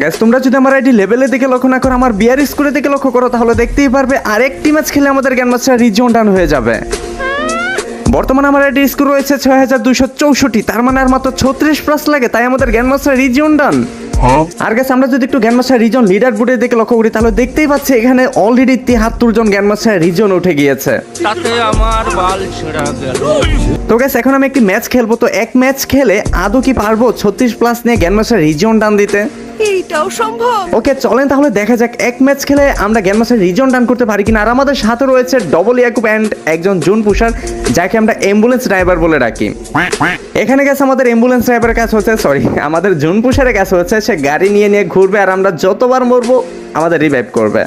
Guys তোমরা যদি আমার আইডি লেভেলে দিকে লক্ষ্য না করো, আমার বিআর স্কোরের দিকে লক্ষ্য করো, তাহলে দেখতেই পারবে আরেকটি ম্যাচ খেলে আমাদের গ্র্যান্ডমাস্টার রিজিয়ন ডান হয়ে যাবে। বর্তমানে আমার আইডি স্কোর রয়েছে 6264, তার মানে আর মাত্র 36+ লাগে, তাই আমাদের গ্র্যান্ডমাস্টার রিজিয়ন ডান। আর গাইস আমরা যদি একটু গ্র্যান্ডমাস্টার রিজন লিডার বোর্ডের দিকে লক্ষ্য করি, তাহলে দেখতেই পাচ্ছি এখানে অলরেডি 73 জন গ্র্যান্ডমাস্টার রিজন উঠে গিয়েছে। তাতে আমার বাল ছেঁড়া গেল। তো গাইস এখন আমি একটি ম্যাচ খেলবো, তো এক ম্যাচ খেলে আদৌ কি পারবো 36+ নিয়ে গ্র্যান্ডমাস্টার রিজন ডান দিতে? এইটাও সম্ভব। ওকে চলেন তাহলে দেখা যাক এক ম্যাচ খেলে আমরা গ্র্যান্ডমাস্টার রিজন ডান করতে পারি কিনা। আর আমাদের সাথে রয়েছে ডবল ইয়াকুব অ্যান্ড একজন জুন পুষার, যাকে আমরা অ্যাম্বুলেন্স ড্রাইভার বলে ডাকি। এখানে গেছে আমাদের অ্যাম্বুলেন্স ড্রাইভারের কাজ হচ্ছে, সরি আমাদের জুন পুষারের কাজ হচ্ছে সে গাড়ি নিয়ে নিয়ে ঘুরবে, আর আমরা যতবার মরবো আমাদের রিভাইভ করবে।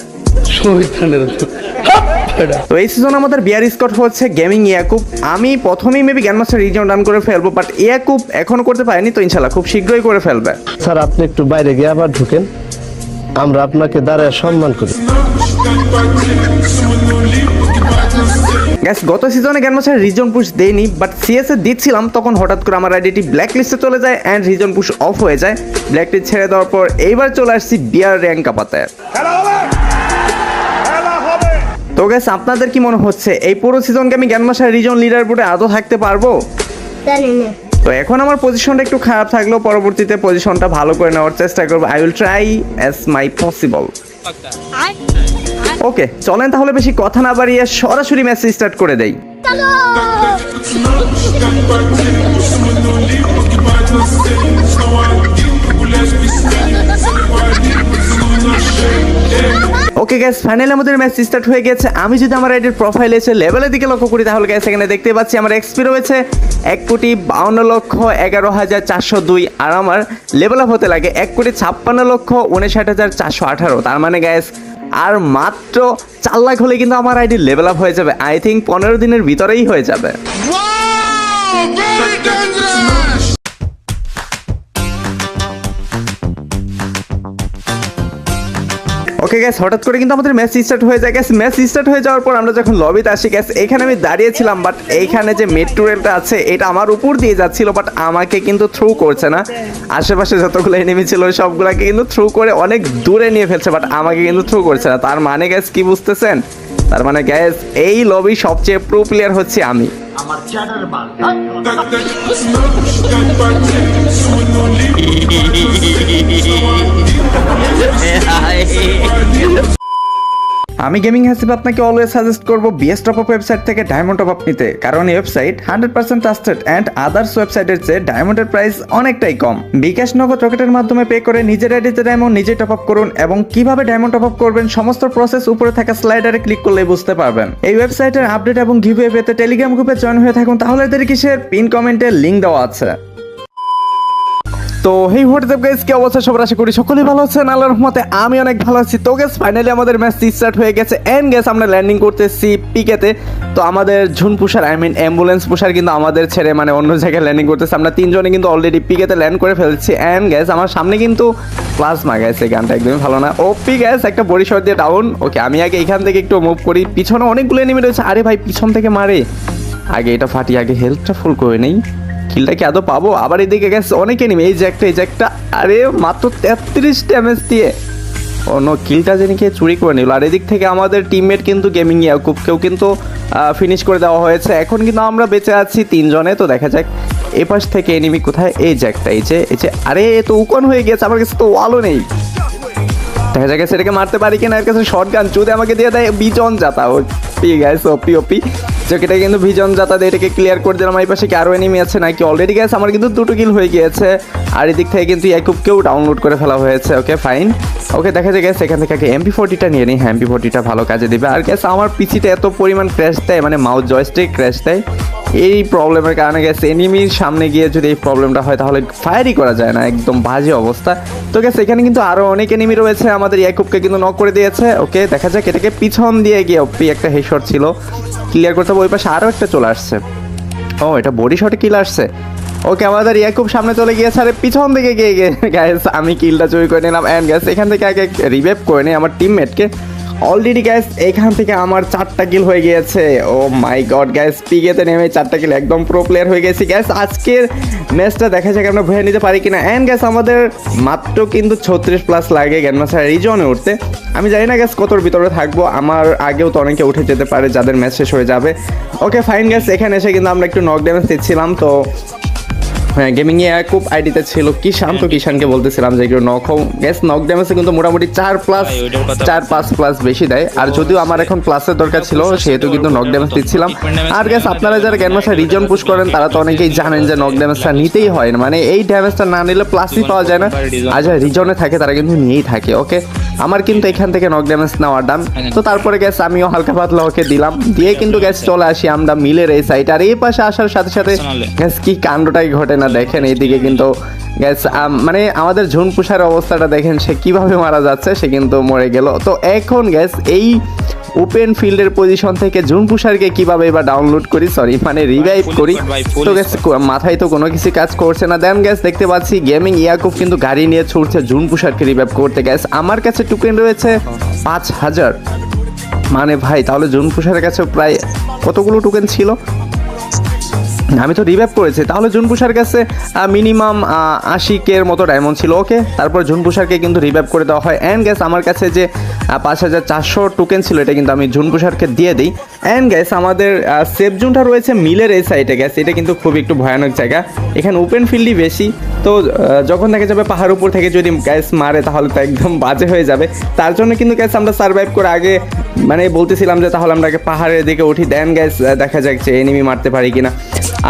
তো এই সিজন আমাদের বিআর স্কট হচ্ছে গেমিং ইয়াকুব। আমি প্রথমেই মেবি গ্র্যান্ডমাস্টার রিজন ডান করে ফেলবো, বাট ইয়াকুব এখনো করতে পারেনি, তো ইনশাল্লাহ খুব শীঘ্রই করে ফেলবে। স্যার আপনি একটু বাইরে গিয়ে আবার ঢুকেন, আমরা আপনাকে দাঁড়ায় সম্মান করি। গ্যাস গত সিজনে গ্র্যান্ডমাস্টার রিজন পুশ দেয়নি, বাট সিএস এ দিচ্ছিলাম, তখন হঠাৎ করে আমার আইডিটি ব্ল্যাক লিস্টে চলে যায় অ্যান্ড রিজন পুশ অফ হয়ে যায়। ব্ল্যাক লিস্ট ছেড়ে দেওয়ার পর এইবার চলে আসছি বিআর র্যাঙ্ক কাপাতে। তো গ্যাস আপনাদের কি মনে হচ্ছে এই পুরো সিজনকে আমি গ্র্যান্ডমাস্টার রিজন লিডার বোর্ডে আদৌ থাকতে পারবো? তো এখন আমার পজিশনটা একটু খারাপ থাকলেও পরবর্তীতে পজিশনটা ভালো করে নেওয়ার চেষ্টা করবো। I will try as my possible. Okay চলেন তাহলে বেশি কথা না বাড়িয়ে সরাসরি ম্যাচ স্টার্ট করে দেই। ওকে গ্যাস ফাইনালি আমাদের ম্যাচ স্টার্ট হয়ে গেছে। আমি যদি আমার আইডির প্রোফাইলে এসে লেভেলের দিকে লক্ষ্য করি, তাহলে গ্যাস এখানে দেখতে পাচ্ছি আমার এক্সপি রয়েছে 1,52,11,402, আর আমার লেভেল আপ হতে লাগে 1,56,59,418। তার মানে গ্যাস আর মাত্র 4 লাখ হলে কিন্তু আমার আইডি লেভেল আপ হয়ে যাবে। আই থিঙ্ক 15 দিনের ভিতরেই হয়ে যাবে। ওকে গ্যাস হঠাৎ করে কিন্তু আমাদের ম্যাচ স্টার্ট হয়ে যায়। গ্যাস ম্যাচ স্টার্ট হয়ে যাওয়ার পর আমরা যখন লবিতে আসি, গ্যাস এখানে আমি দাঁড়িয়েছিলাম, বাট এইখানে যে মেট্রো রেলটা আছে এটা আমার উপর দিয়ে যাচ্ছিল, বাট আমাকে কিন্তু থ্রু করছে না। আশেপাশে যতগুলো এনিমি ছিল সবগুলোকে কিন্তু থ্রু করে অনেক দূরে নিয়ে ফেলছে, বাট আমাকে কিন্তু থ্রু করছে না। তার মানে গ্যাস কি বুঝতেছেন? তার মানে গ্যাস এই লবি সবচেয়ে প্রো প্লেয়ার হচ্ছে আমি। আমি গেমিং হাসিব আপনাকে অলওয়েজ সাজেস্ট করব বিএস টপ আপ ওয়েবসাইট থেকে ডায়মন্ড টপ আপ নিতে, কারণ এই ওয়েবসাইট 100% ট্রাস্টেড অ্যান্ড আদার্স ওয়েবসাইটের চেয়ে ডায়মন্ডের প্রাইস অনেকটাই কম। বিকাশ নগদ রকেটের মাধ্যমে পে করে নিজের আইডিতে ডায়মন্ড নিজে টপ আপ করুন, এবং কিভাবে ডায়মন্ড টপ আপ করবেন সমস্ত প্রসেস উপরে থাকা স্লাইডারে ক্লিক করলে বুঝতে পারবেন। এই ওয়েবসাইটের আপডেট এবং গিভওয়ে পেতে টেলিগ্রাম গ্রুপে জয়েন হয়ে থাকুন, তাহলে এদের কিসের পিন কমেন্টে লিংক দেওয়া আছে। তো হেই হোয়াটসঅ্যাপ গাইস, কি অবস্থা সবার? আশা করি সকলেই ভালো আছেন, আল্লাহর রহমতে আমি অনেক ভালো আছি। তো গাইস ফাইনালি আমাদের ম্যাচ স্টার্ট হয়ে গেছে এন্ড গাইস আমরা ল্যান্ডিং করতেছি পিকেতে। তো আমাদের ঝুন পুষার অ্যাম্বুলেন্স পুষার কিন্তু আমাদের ছেড়ে মানে অন্য জায়গায় ল্যান্ডিং করতেছে। আমরা তিনজনে কিন্তু অলরেডি পিকেতে ল্যান্ড করে ফেলছি এন্ড গাইস আমার সামনে কিন্তু প্লাজমা। গাইস এই গানটা একদমই ভালো না। ওপি গাইস একটা বড়ি শট দিয়ে ডাউন। ওকে আমি আগে এখান থেকে একটু মুভ করি, পিছনে অনেকগুলো এনিমি রয়েছে। আরে ভাই পিছন থেকে মারে, আগে এটা ফাটি, আগে হেলথটা ফুল করে নেই। কিলটা কি আদৌ পাবো? আবার এদিকে গেছে অনেক এনিমি, এই যে একটা আরে মাত্র 33 ড্যামেজ দিয়ে অন্য কিলটা যেন কে চুরি করে নিল। আর এদিক থেকে আমাদের টিমমেট কিন্তু গেমিং ইয়াকুবকেও কিন্তু ফিনিশ করে দেওয়া হয়েছে। এখন কিন্তু আমরা বেঁচে আছি 3 জনে। তো দেখা যাক এ পাশ থেকে এনিমি কোথায়। এই যে একটা, এই যে আরে এ তো উকন হয়ে গেছে, আমার কাছে তো ওয়ালও নেই। দেখা যাক সেটাকে মারতে পারি কিনা। এর কাছে শর্ট গান যদি আমাকে দিয়ে দেয় বিজন যাতা। ওপি গাইস ওপি এটা কিন্তু ভিজন যাতা দিয়ে এটাকে ক্লিয়ার করে দিলাম। এই পাশে কি আরও এনিমি আছে নাকি? অলরেডি গ্যাস আমার কিন্তু 2টো কিল হয়ে গিয়েছে, আর এদিক থেকে কিন্তু ইয়াকুবকেও ডাউনলোড করে ফেলা হয়েছে। Okay fine. ওকে দেখা যায় গ্যাস এখান থেকে MP40টা নিয়ে নিই। হ্যাঁ MP40টা ভালো কাজে দিবে। আর গ্যাস আমার পিসিটা এত পরিমাণ ক্র্যাশ দেয়, মানে মাউস জয়স্টিক ক্র্যাশ দেয়, এই প্রবলেমের কারণে গ্যাস এনিমির সামনে গিয়ে যদি এই প্রবলেমটা হয় তাহলে ফায়ারই করা যায় না, একদম বাজে অবস্থা। তো গ্যাস এখানে কিন্তু আরও অনেক এনিমি রয়েছে, আমাদের ইয়াকুবকে কিন্তু নক করে দিয়েছে। ওকে দেখা যাক এটাকে পিছন দিয়ে গিয়ে ওপি একটা হেডশট ছিল ক্লিয়ার করতে হবে। ওই পাশে আরও একটা চলে আসছে। ও এটা বডি শটে কিল আসছে। ওকে আমাদের ইয়াকুব সামনে চলে গিয়েছে, আরে পিছন দিকে গিয়ে গ্যাস আমি কিলটা চুরি করে নিলাম। অ্যান্ড গ্যাস এখান থেকে আগে রিভাইভ করে নিই আমার টিমমেটকে। অলরেডি গ্যাস এখান থেকে আমার 4টা কিল হয়ে গিয়েছে। ও মাই গড গ্যাস, পিকেতে নেমে 4টা কিল, একদম প্রো প্লেয়ার হয়ে গেছি গ্যাস। আজকের ম্যাচটা দেখা যাক আমরা ভয়ে নিতে পারি কিনা। অ্যান্ড গ্যাস আমাদের মাত্র কিন্তু 36+ লাগে গ্র্যান্ডমাস্টার রিজনে উঠতে। আমি জানি না গ্যাস কতর ভিতরে থাকবো, আমার আগেও তো অনেকে উঠে যেতে পারে যাদের ম্যাচ শেষ হয়ে যাবে। ওকে ফাইন গ্যাস, এখানে এসে কিন্তু আমরা একটু নক ড্যামেজ দিচ্ছিলাম। তো হ্যাঁ, গেমিং এ খুব আইডিতে ছিল কিষান, তো কিষানকে বলতেছিলাম যে একটু নক হোম গ্যাস। নক ড্যামেজে কিন্তু মোটামুটি 4+4-5+ বেশি দেয়। আর যদিও আমার এখন প্লাসের দরকার ছিল সেহেতু কিন্তু নক ড্যামেজ দিচ্ছিলাম। আর গ্যাস আপনারা যারা গ্র্যান্ডমাস্টার রিজন পুশ করেন তারা তো অনেকেই জানেন যে নক ড্যামেজটা নিতেই হয়, মানে এই ড্যামেজটা না নিলে প্লাসই পাওয়া যায় না। আর যারা রিজনে থাকে তারা কিন্তু নিয়েই থাকে। ওকে, আমার কিন্তু এখান থেকে নক ড্যামেজ নেওয়া ডান। তো তারপরে গ্যাস আমিও হালকা পাতলা ওকে দিলাম, দিয়ে কিন্তু গ্যাস চলে আসি আমরা মিলের এই সাইড। আর এই পাশে আসার সাথে সাথে গ্যাস কি কাণ্ডটাই ঘটে না দেখেন, এইদিকে কিন্তু গ্যাস মানে আমাদের ঝুন পুষার অবস্থাটা দেখেন, সে কিভাবে মারা যাচ্ছে, সে কিন্তু মরে গেল। তো এখন গ্যাস এই ওপেন ফিল্ডের পজিশন থেকে ঝুন পুষারকে কিভাবে এবার ডাউনলোড করি, সরি মানে রিভাইভ করি। তো গ্যাস মাথায় তো কোনো কিছু কাজ করছে না। দেন গ্যাস দেখতে পাচ্ছি গেমিং ইয়াকুব কিন্তু গাড়ি নিয়ে ছুটছে ঝুন পুষারকে রিভাইভ করতে। গ্যাস আমার কাছে টোকেন রয়েছে 5000, মানে ভাই তাহলে ঝুন পুষারের কাছে প্রায় কতগুলো টোকেন ছিল, আমি তো রিভাইভ করেছি, তাহলে জুনপুষার কাছে মিনিমাম 80K মতো ডায়মন্ড ছিল। ওকে, তারপর জুনপুষারকে কিন্তু রিভাইভ করে দেওয়া হয়। অ্যান্ড গ্যাস আমার কাছে যে 5400 টোকেন ছিল এটা কিন্তু আমি জুনপুষারকে দিয়ে দিই। অ্যান্ড গ্যাস আমাদের সেফ জোনটা রয়েছে মিলের এই সাইডে। গ্যাস এটা কিন্তু খুব একটু ভয়ানক জায়গা, এখানে ওপেন ফিল্ডই বেশি। তো যখন দেখা যাবে পাহাড় উপর থেকে যদি গ্যাস মারে তাহলে তো একদম বাজে হয়ে যাবে। তার জন্য কিন্তু গ্যাস আমরা সার্ভাইভ করে আগে মানে বলতেছিলাম যে তাহলে আমরা আগে পাহাড়ের দিকে উঠি, দেন গ্যাস দেখা যাক যে এনিমি মারতে পারি কিনা।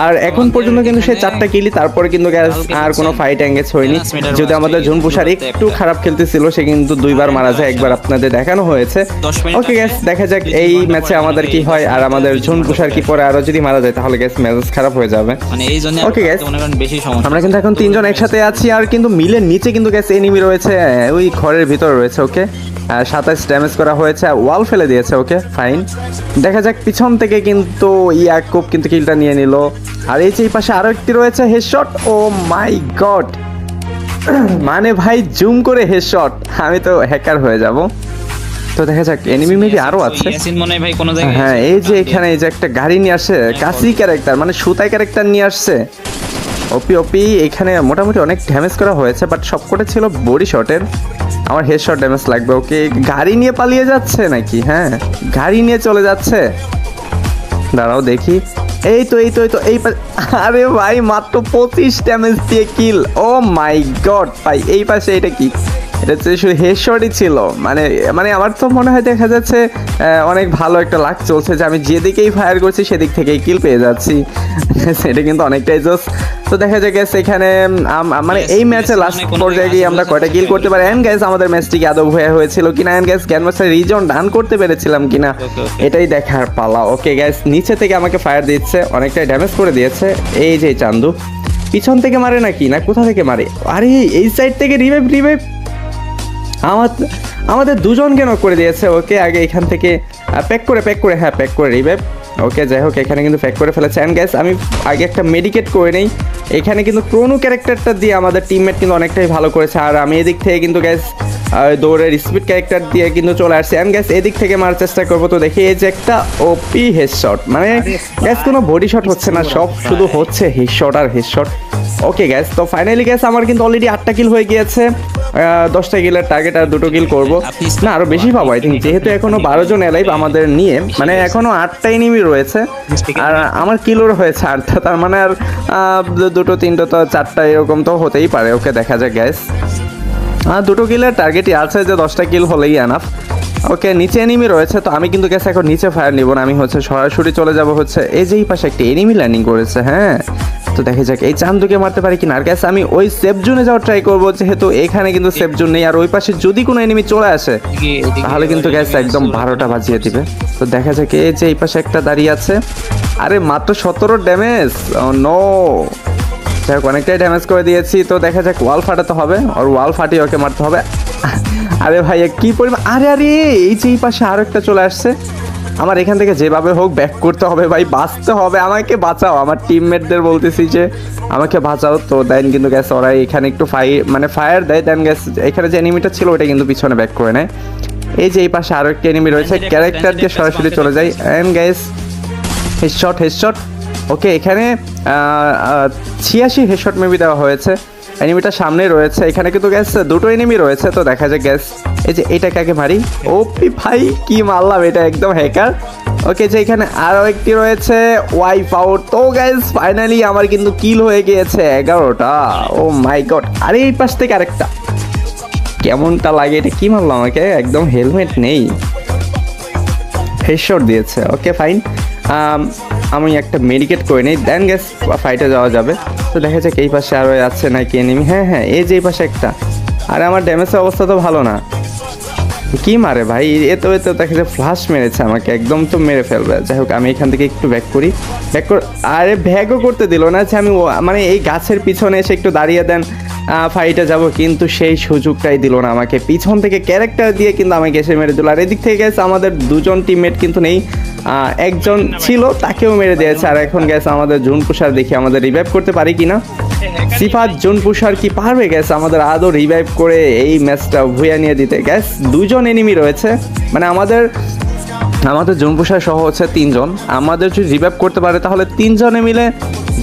আর এখন পর্যন্ত কিন্তু সে 4টা কিলি, তারপরে কিন্তু গ্যাস আর কোনো ফাইট এঙ্গেজ হয়নি। যদি আমাদের ঝুনপুষার একটু খারাপ খেলতেছিল, সে কিন্তু 2বার মারা যায়, একবার আপনাদের দেখানো হয়েছে। ওকে গ্যাস, দেখা যাক এই ম্যাচে আমাদের কি হয়, আর আমাদের ঝুনপুষার কি পরে আরো যদি মারা যায় তাহলে গ্যাস ম্যাচ খারাপ হয়ে যাবে। ওকে গ্যাস, আমরা কিন্তু এখন 3 জন একসাথে আছি, আর কিন্তু মিলের নিচে কিন্তু গ্যাস এনিমি রয়েছে, ওই ঘরের ভিতরে রয়েছে। ওকে, 27 ড্যামেজ করা হয়েছে, ওয়াল ফেলে দিয়েছে। ওকে ফাইন, দেখা যাক পিছন থেকে কিন্তু ইয়াকুব কিন্তু কিলটা নিয়ে নিল। আর এই যে এই পাশে আরো একটি রয়েছে হেডশট। ও মাই গড, মানে ভাই জুম করে হেডশট, আমি তো হ্যাকার হয়ে যাব। তো দেখা যাক এনিমি মেবি আরো আছে। হ্যাঁ, এই যে এখানে এই যে একটা গাড়ি নিয়ে আসছে, কাসি ক্যারেক্টার মানে সুতাই ক্যারেক্টার নিয়ে আসছে। ওপি ওপি, এখানে মোটামুটি অনেক ড্যামেজ করা হয়েছে, বাট সবকটা ছিল বডি শটের। আমার হেডশট ড্যামেজ লাগবে। ওকে, গাড়ি নিয়ে পালিয়ে যাচ্ছে নাকি? হ্যাঁ, গাড়ি নিয়ে চলে যাচ্ছে, দাঁড়াও দেখি। এই তো এই আরে ভাই মাত্র 25 ড্যামেজ দিয়ে কিল। ও মাই গড ভাই, এই পাশে এটা কি? এটা হচ্ছে শুধু হেডশটই ছিল, মানে আমার তো মনে হয় দেখা যাচ্ছে অনেক ভালো একটা লাক চলছে যে আমি যেদিকেই ফায়ার করছি সেদিক থেকেই কিল পেয়ে যাচ্ছি। সেটা কিন্তু অনেকটাই জোস। তো দেখা যায় গ্যাস এখানে মানে এই ম্যাচে লাস্ট পর্যায়ে গিয়ে আমরা কয়টা কিল করতে পারি। এন্ড গ্যাস আমাদের ম্যাচটি কি আদৌ হয়েছিল কিনা, এন্ড গ্যাস গ্র্যান্ডমাস্টার রিজন ডান করতে পেরেছিলাম কিনা, এটাই দেখার পালা। ওকে গ্যাস, নিচে থেকে আমাকে ফায়ার দিচ্ছে, অনেকটাই ড্যামেজ করে দিয়েছে। এই যে চান্দু পিছন থেকে মারে নাকি না কোথা থেকে মারে? আরে এই সাইড থেকে রিভাইভ আমাদের দুজনকে নক করে দিয়েছে। ওকে, আগে এখান থেকে প্যাক করে রিভাইভ। ওকে, যাই হোক এখানে কিন্তু প্যাক করে ফেলেছে। অ্যান্ড গ্যাস আমি আগে একটা মেডিকেট করে নেই। এখানে কিন্তু ক্রোনো ক্যারেক্টারটা দিয়ে আমাদের টিমমেট কিন্তু অনেকটাই ভালো করেছে, আর আমি এদিক থেকে কিন্তু গ্যাস দৌড়ের স্পিড ক্যারেক্টার দিয়ে কিন্তু চলে আসছে। অ্যান্ড গ্যাস এদিক থেকে মারার চেষ্টা করবো। তো দেখি এই যে একটা ওপি হেডশট, মানে গ্যাস কোনো বডি শট হচ্ছে না, সব শুধু হচ্ছে হেডশট আর হেডশট। ওকে গ্যাস, তো ফাইনালি গ্যাস আমার কিন্তু অলরেডি 8টা কিল হয়ে গিয়েছে। 10টা কিলের টার্গেট, আর 2টো কিল করবো না, আরো বেশি পাবো আই থিঙ্ক, যেহেতু এখনো 12 জন এলাইভ আমাদের নিয়ে, মানে এখনো 8টা এনিমি রয়েছে আর আমার কিলোর হয়েছে 8টা, তার মানে আর 2টো 3টো তো 4টা এরকম তো হতেই পারে। ওকে, দেখা যাক গ্যাস, 2টো কিলের টার্গেটই আছে যে 10টা কিল হলেই এনাফ। ওকে, নিচে এনিমি রয়েছে, তো আমি কিন্তু গ্যাস এখন নিচে ফায়ার নিব না, আমি হচ্ছে সরাসরি চলে যাব হচ্ছে এই যে এই পাশে একটা এনিমি ল্যান্ডিং করেছে। হ্যাঁ, তো দেখা যাক এই চান্দুকে মারতে পারি কিনা। আর গ্যাস আমি ওই সেফ জোনে যাওয়ার ট্রাই করবো, যেহেতু এখানে কিন্তু সেফ জোন নেই, আর ওই পাশে যদি কোনো এনিমি চলে আসে তাহলে কিন্তু গ্যাস একদম 12টা বাজিয়ে দিবে। তো দেখা যাক এই যে এই পাশে একটা দাঁড়িয়ে আছে, আরে মাত্র 17 ড্যামেজ। নো, যাই হোক অনেকটাই ড্যামেজ করে দিয়েছি। তো দেখা যাক ওয়াল ফাটাতে হবে, আর ওয়াল ফাটিয়ে ওকে মারতে হবে। আরে ভাই কি পরিমাণ, আরে এই যে এই পাশে আরো একটা চলে আসছে, আমার এখান থেকে যেভাবে হোক ব্যাক করতে হবে ভাই, বাঁচতে হবে, আমাকে বাঁচাও, আমার টিমমেটদের বলতেছি যে আমাকে বাঁচাও। তো দেন কিন্তু গ্যাস ওরা এখানে একটু ফায়ার দেয়, দেন গ্যাস এখানে যে এনিমিটা ছিল ওটা কিন্তু পিছনে ব্যাক করে নেয়। এই যে এই পাশে আরো একটা এনিমি রয়েছে, ক্যারেক্টার দিয়ে সরাসরি চলে যাই এন্ড গাইস হেডশট। ওকে, এখানে 86 হেডশট মেবি দেওয়া হয়েছে। এনিমিটা সামনে রয়েছে, এখানে কিন্তু গ্যাস দুটো এনিমি রয়েছে। তো দেখা যায় গ্যাস এই যে এটাকে আগে মারি। ওপি ভাই কি মারলাম, এটা একদম হ্যাকার। ওকে, যে এখানে আরো একটি রয়েছে, ওয়াইপ আউট। তো গাইস ফাইনালি আমার কিন্তু কিল হয়ে গিয়েছে 11টা। ও মাই গড, আরে এই পাশ থেকে আরেকটা, কেমনটা লাগে এটা, কি মারলাম আমাকে, একদম হেলমেট নেই, হেডশট দিয়েছে। ওকে ফাইন, আমি একটা মেডিকেট করে নিই, দেন গ্যাস ফাইটে যাওয়া যাবে। তো দেখা যাক এই পাশে আরও আছে নাকি এনিমি। হ্যাঁ, এই যে এই পাশে একটা। আর আমার ড্যামেজের অবস্থা তো ভালো না, কি মারে ভাই, এত দেখা যায় ফ্লাশ মেরেছে আমাকে, একদম তো মেরে ফেলবে। যাই হোক আমি এখান থেকে একটু ব্যাক করি, আরে ব্যাকও করতে দিল না যে আমি মানে এই গাছের পিছনে এসে একটু দাঁড়িয়ে দেন, ফাইটে যাব, কিন্তু সেই সুযোগটাই দিল না আমাকে। পিছন থেকে ক্যারেক্টার দিয়ে কিন্তু আমাকে এসে মেরে দিল। আর এদিক থেকে গেছে আমাদের দুজন টিমমেট কিন্তু নেই, একজন ছিল তাকেও মেরে দিয়েছে। আর এখন গেছে আমাদের জুন পুষার, দেখি আমাদের রিভাইভ করতে পারি কিনা। সিফাত জুন পুষার কি পারবে গেছে আমাদের আদৌ রিভাইভ করে এই ম্যাচটা ভুয়া নিয়ে দিতে। গ্যাস দুজন এনিমি রয়েছে, মানে আমাদের জুন পুষার সহ হচ্ছে 3 জন। আমাদের যদি রিভাইভ করতে পারে তাহলে 3 জনে মিলে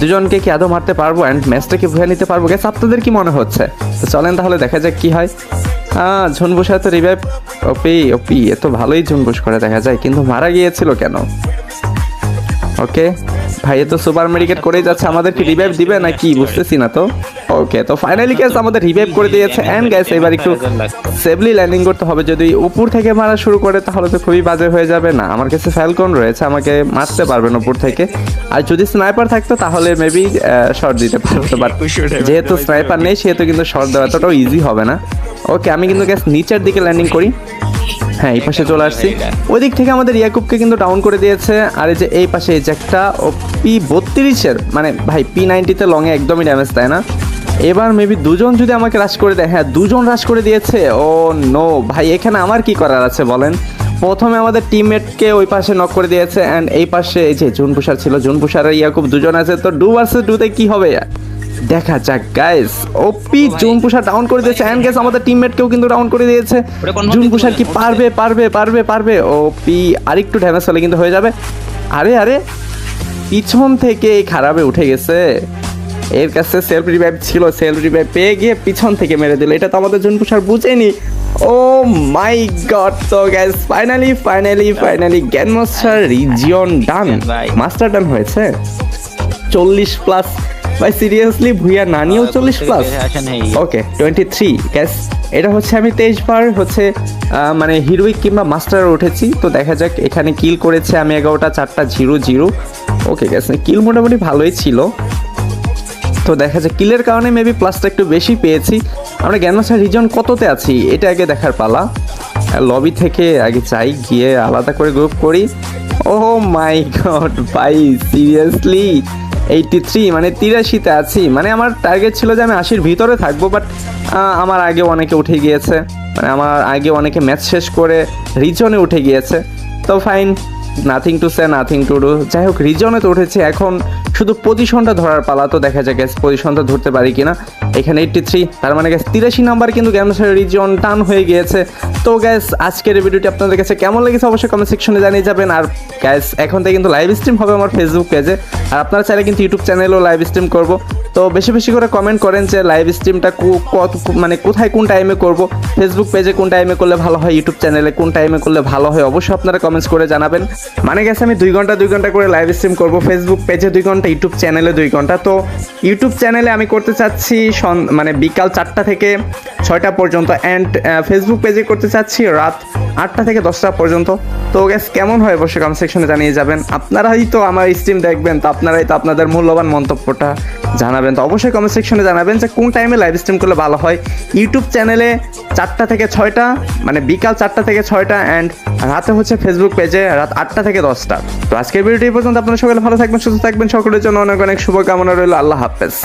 দুজনকে কি আদৌ মারতে পারবো অ্যান্ড ম্যাচটাকে ভুয়া নিতে পারবো। গ্যাস আপনাদের কি মনে হচ্ছে? তো চলেন তাহলে দেখা যাক কি হয়। ঝুনবুসার তো রিভাইভ ওপি এত ভালোই ঝুনবুস করে দেখা যায়, কিন্তু মারা গিয়েছিল কেন? ওকে ভাই, এ তো সুপার মেডিকেট করেই যাচ্ছে, আমাদের কি রিভাইভ দিবে না কি বুঝতেছি না তো। ওকে, তো ফাইনালি গ্যাস আমাদের রিভাইভ করে দিয়েছে এন্ড গ্যাস এবার একটু সেফলি ল্যান্ডিং করতে হবে। যদি উপর থেকে মারা শুরু করে তাহলে তো খুবই বাজে হয়ে যাবে। না, আমার কাছে ফ্যালকন রয়েছে, আমাকে মারতে পারবেন উপর থেকে। আর যদি স্নাইপার থাকতো তাহলে মেবি শট দিতে পারতো, বাট যেহেতু স্নাইপার নেই সেহেতু কিন্তু শট দেওয়া এতটাও ইজি হবে না। ওকে, আমি কিন্তু গ্যাস নিচের দিকে ল্যান্ডিং করি। হ্যাঁ, এই পাশে চলে আসছি, ওই দিক থেকে আমাদের ইয়াকুবকে কিন্তু ডাউন করে দিয়েছে। আর এই যে এই পাশে এই যে একটা P32 মানে ভাই P90-তে লংয়ে একদমই ড্যামেজ দেয় না। এবার মেবি দুজন যদি আমাকে রাশ করে দেয়, হ্যাঁ দুজন রাশ করে দিয়েছে। ও নো ভাই, এখানে আমার কি করার আছে বলেন। প্রথমে আমাদের টিমমেটকে ওই পাশে নক করে দিয়েছে অ্যান্ড এই পাশে এই যে জুনপুষার ছিল, জুনপুষার আর ইয়াকুব দুজন আছে। তো 2 vs 2-তে কি হবে দেখা যাক গাইস। ওপি জুনপুষা ডাউন করে দিয়েছে এন্ড গাইস আমাদের টিমমেটকেও কিন্তু ডাউন করে দিয়েছে। জুনপুষার কি পারবে? ওপি আরেকটু ড্যামেজ হলে কিন্তু হয়ে যাবে। আরে পিছন থেকে খারাপে উঠে গেছে, এর কাছে সেলফ রিভাইভ ছিল, সেলফ রিভাইভ পেয়ে গিয়ে পিছন থেকে মেরে দিল। এটা তো আমাদের জুনপুষার বুঝেনি। ও মাই গড। তো গাইস ফাইনালি গ্র্যান্ডমাস্টার রিজিয়ন ডান, মাস্টার ডান হয়েছে 40+। ভাই সিরিয়াসলি ভুইয়া না নিয়েও 40+। ওকে 23 গ্যাস, এটা হচ্ছে আমি 23 বার হচ্ছে মানে হিরোইক কিংবা মাস্টার উঠেছি। তো দেখা যাক, এখানে কিল করেছে আমি 11টা, 4টা 0-0। ওকে গ্যাস, কিল মোটামুটি ভালোই ছিল। তো দেখা যাক কিলের কারণে মেবি প্লাসটা একটু বেশি পেয়েছি। আমরা গ্র্যান্ডমাস্টার রিজন কততে আছি এটা আগে দেখার পালা। লবি থেকে আগে যাই, গিয়ে আলাদা করে গ্রুপ করি। ও মাই গড ভাই সিরিয়াসলি 83 মানে 83-তে আছি। মানে আমার টার্গেট ছিল যে আমি 80-র ভিতরে থাকবো, বাট আমার আগে অনেকে উঠে গিয়েছে, মানে আমার আগে অনেকে ম্যাচ শেষ করে রিজনে উঠে গিয়েছে। তো fine, nothing to say nothing to do. যাই হোক রিজনে তো উঠেছে, এখন শুধু পজিশনটা ধরার পালা। তো দেখা যাক গ্যাস পজিশনটা ধরতে পারি কিনা। এখানে 83, তার মানে গ্যাস 83 নাম্বার কিন্তু গ্র্যান্ডমাস্টার রিজন টান হয়ে গিয়েছে। তো গ্যাস আজকের এই ভিডিওটি আপনাদের কাছে কেমন লেগেছে অবশ্যই কমেন্ট সেকশনে জানিয়ে যাবেন। আর গ্যাস এখন থেকে কিন্তু লাইভ স্ট্রিম হবে আমার ফেসবুক পেজে, আর আপনারা চাইলে কিন্তু ইউটিউব চ্যানেলেও লাইভ স্ট্রিম করব। তো বেশি করে কমেন্ট করেন যে লাইভ স্ট্রিমটা মানে কোথায় কোন টাইমে করব, ফেসবুক পেজে কোন টাইমে করলে ভালো হয়, ইউটিউব চ্যানেলে কোন টাইমে করলে ভালো হয়, অবশ্যই আপনারা কমেন্টস করে জানাবেন। মানে গেছে আমি 2 ঘন্টা করে লাইভ স্ট্রিম করব, ফেসবুক পেজে 2 ঘন্টা, ইউটিউব চ্যানেলে 2 ঘন্টা। তো ইউটিউব চ্যানেলে আমি করতে চাচ্ছি মানে বিকাল 4টা থেকে 6টা পর্যন্ত, অ্যান্ড ফেসবুক পেজে করতে চাচ্ছি রাত 8টা থেকে 10টা পর্যন্ত। তো গ্যাস কেমন হয় অবশ্যই কমেন্ট সেকশনে জানিয়ে যাবেন। আপনারাই তো আমার স্ট্রিম দেখবেন, তো আপনারাই তো আপনাদের মূল্যবান মন্তব্যটা জানাবেন। তো অবশ্যই কমেন্ট সেকশনে জানাবেন যে কোন টাইমে লাইভ স্ট্রিম করলে ভালো হয়। ইউটিউব চ্যানেলে 4টা থেকে 6টা, মানে বিকাল 4টা থেকে 6টা, অ্যান্ড রাতে হচ্ছে ফেসবুক পেজে রাত 8টা থেকে 10টা। তো আজকের ভিডিওটি এই পর্যন্ত, আপনারা সকলে ভালো থাকবেন, সুস্থ থাকবেন, সকলের জন্য অনেক শুভকামনা রইল। আল্লাহ হাফেজ।